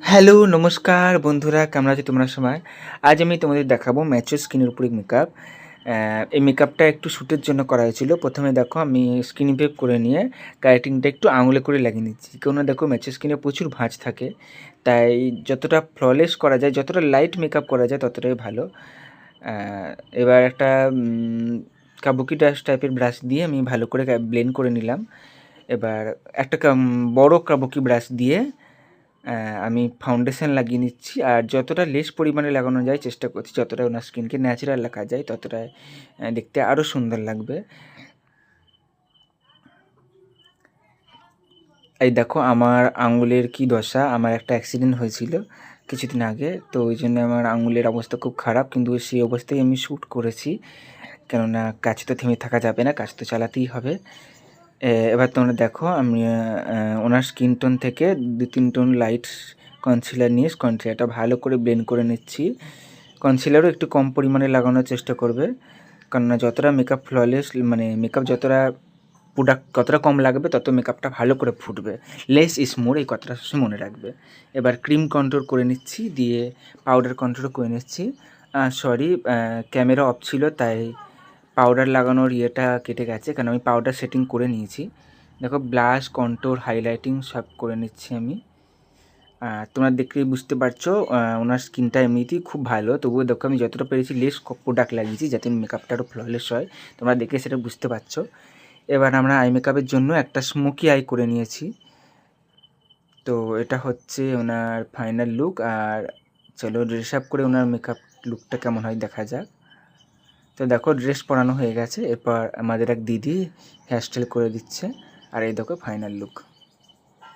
Hello, নমস্কার বন্ধুরা, কেমন আছো তোমরা সবাই? আজ আমি তোমাদের দেখাবো ম্যাচিওর স্কিনের উপরে মেকআপ। এই মেকআপটা একটু শ্যুটের জন্য করা হয়েছিল। প্রথমে দেখো আমি স্কিন পেপ করে নিয়ে কারেক্টিংটা একটু আঙুলে করে লাগিয়ে নিচ্ছি। কেননা দেখো ম্যাচিওর স্কিনে প্রচুর ভাঁজ থাকে, তাই যতটা ফ্ললেস করা যায়, যতটা লাইট মেকআপ করা যায় ততটাই ভালো। এবার একটা কাবুকি ডাস্ট টাইপের ব্রাশ দিয়ে আমি ভালো করে ব্লেন্ড করে নিলাম। এবার একটা বড় কাবুকি ব্রাশ দিয়ে আমি ফাউন্ডেশন লাগিয়ে নিচ্ছি, আর যতটা লেস পরিমাণে লাগানো যায় চেষ্টা করছি, যতটা ওনার স্কিনকে ন্যাচারাল রাখা যায় ততটাই দেখতে আরও সুন্দর লাগবে। এই দেখো আমার আঙুলের কি দশা, আমার একটা অ্যাক্সিডেন্ট হয়েছিল কিছুদিন আগে, তো ওই জন্য আমার আঙুলের অবস্থা খুব খারাপ, কিন্তু সেই অবস্থায় আমি শ্যুট করেছি। কেননা কাজ তো থেমে থাকা যাবে না, কাজ তো চালাতেই হবে। এবার তোমরা দেখো আমি ওনার স্কিন টোন থেকে 2-3 টোন লাইট কনসিলার নিয়ে কনসিলারটা ভালো করে ব্লেন্ড করে নিচ্ছি। কনসিলারও একটু কম পরিমাণে লাগানোর চেষ্টা করবে, কেননা যতটা মেকআপ ফ্ললেস মানে মেকআপ যতটা প্রোডাক্ট কতটা কম লাগবে তত মেকআপটা ভালো করে ফুটবে। লেস ইজ মোর, এই কথাটা সবসময় মনে রাখবে। এবার ক্রিম কন্ট্রোল করে নিচ্ছি, দিয়ে পাউডার কন্ট্রোল করে নিচ্ছি। সরি, ক্যামেরা অফ ছিল তাই পাউডার লাগানোর ইয়েটা কেটে গেছে, কারণ আমি পাউডার সেটিং করে নিয়েছি। দেখো ব্লাশ, কন্ট্রোর, হাইলাইটিং সব করে নিচ্ছি আমি। তোমরা দেখলেই বুঝতে পারছো ওনার স্কিনটা এমনিতেই খুব ভালো, তবুও দেখো আমি যতটা পেরেছি লেস প্রোডাক্ট লাগিয়েছি যাতে মেকআপটা আরও ফ্ললেস হয়। তোমরা দেখে সেটা বুঝতে পারছো। এবার আমরা আই মেকআপের জন্য একটা স্মোকি আই করে নিয়েছি। তো এটা হচ্ছে ওনার ফাইনাল লুক। আর চলো ড্রেস আপ করে ওনার মেকআপ লুকটা কেমন হয় দেখা যাক। তো দেখো ড্রেস পরানো হয়ে গেছে, এরপর আমাদের এক দিদি হেয়ারস্টাইল করে দিচ্ছে, আর এই দেখো ফাইনাল লুক।